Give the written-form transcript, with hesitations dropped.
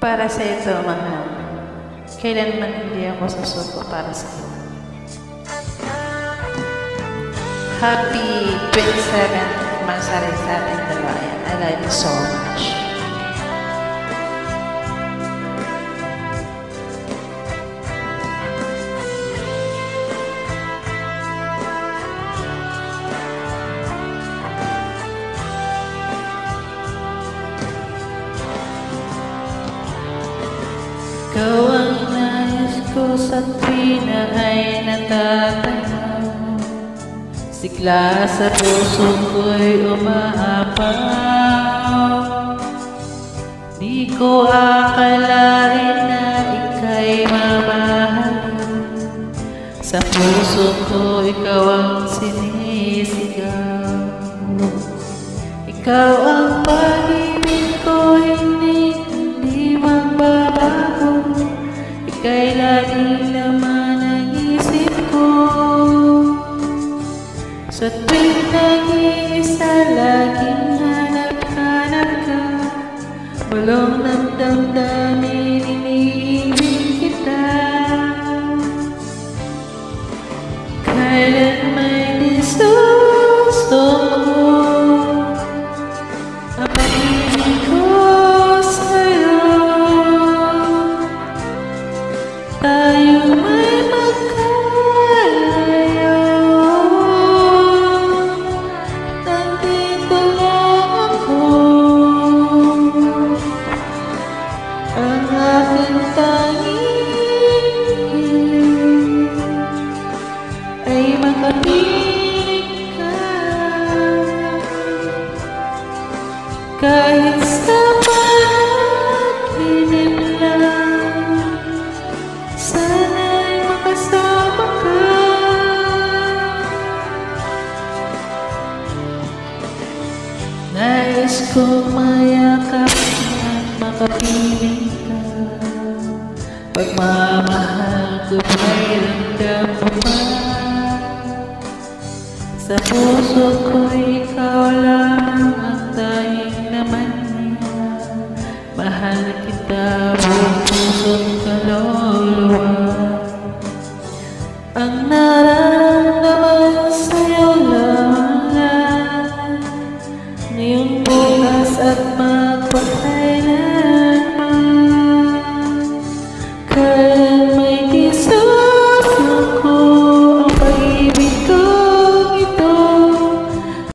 Para sa ito, mahal, kailanman hindi ako susuko para sa iyo. Happy 27th anniversary sa ating dalawa. I love you so much. Ikaw ang nais ko sa tuwina ay natatanaw. Sigla sa puso ko'y umaapaw. Di ko akalain na ika'y mamahal. Sa puso ko ikaw ang sinisigaw. Ikaw ang pag-ibig ko, hindi magbabago. Ika'y laging laman ang isip ko. Sa tuwing nag-iisa, laging hanap-hanap ka. Bulong ng damdamin, iniibig kita. Kailan may nisusto ko ang pag-ibig ko sa'yo. Tayo may magkalayo. Nandito lang ako. Ang aking tanging hiling ay makapiling ka. Kahit sa panaginip lang, sana'y makasama ka. Nais kong mayakap at makapiling ka. Pagmamahal ko may ramdam mo pa. Sa puso ko ikaw lang ang tanging naman niya. Mahal kita buong puso't kaluluwa. Ang